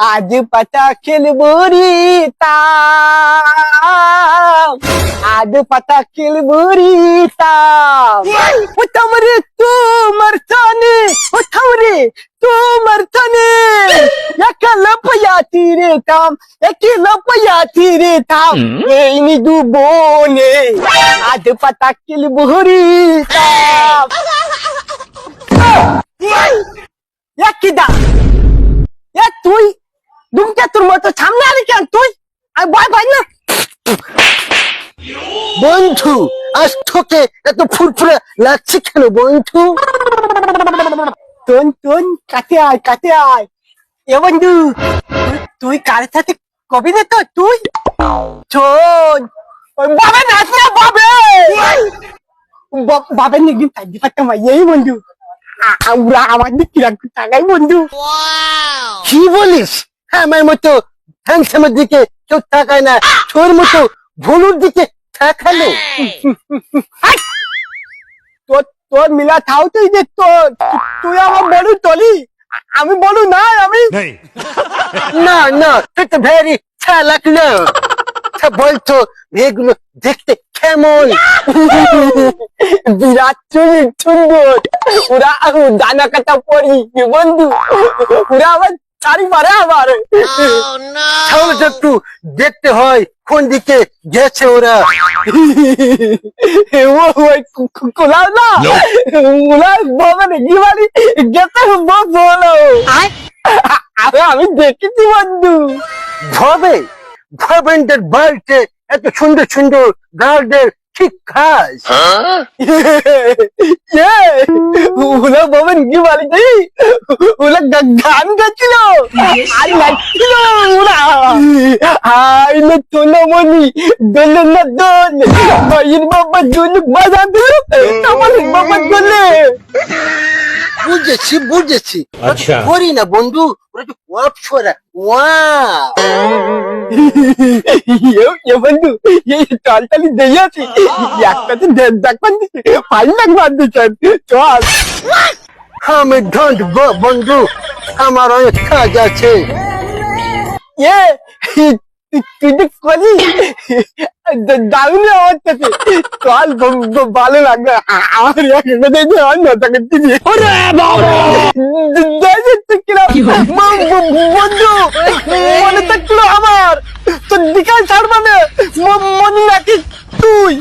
आज पता खेलबुरी ताम आज पता खेलबुरी ताम उतमरे तू मरताने उतमरे तू मरताने लपयाती रे ताम लपयाती रे ताम ini du bone आज पता खेलबुरी ताम কিদা তুই দুমকে তোর মতো সামনে আরে কেন তুই আর ভয় পাই না বন্ধু আজ তোকে এত ফুরফুরে লাগছে কেন বন্ধু তোন কাছে আয় এ বন্ধু তুই কার সাথে কবি না তো তুই শোন বাবে নাচ না বাবে নিগিন তাই পাতা মাইয়াই বন্ধু আমরা আমাদের কিরকম টাকাই বন্ধু কি বলিস আমার মতো হ্যাংসামের দিকে কেউ তাকায় না তোর মতো ভুলুর দিকে তাকালো তোর মিলা থাও তুই যে তুই আমার বলু তলি আমি বলু না আমি না তুই তো ভেরি চালাক না বলতো এগুলো দেখতে কেমন বিরাট সুন্দর ওরা দানা কাটা পড়ি বন্ধু ওরা আবার চারি পারে আবার তাহলে একটু দেখতে হয় কোন দিকে গেছে ওরা কোলাও না ওরা বাবা নাকি বাড়ি গেছে বলো আমি দেখেছি বন্ধু ভবেন্দ্রের বাড়িতে এত সুন্দর সুন্দর গার্ডের ঠিক খাস ওরা ববেন কি বাড়িতে ওরা গান গাচ্ছিল আর নাচছিল ওরা আইলে তোলামনি দোলে না দোল ভাইয়ের বাবা জুলুক বাজাবে আমার বাবা দোলে বুঝেছি আচ্ছা করি না বন্ধু ওরা তো ওয়াপ ছড়া বন্ধু এই টালটালি দিয়ে আছি একটা তো দেখবেন ফাইল লাগবে দিচ্ছেন চল আমি ঢন্ড বন্ধু আমার অনেক কাজ আছে তুই যে কলি দারুণ আমার কাছে চল ভালো লাগবে আমার বন্ধু মনে থাকলো আমার তোর বিকাল ছাড়বা না মনে রাখিস তুই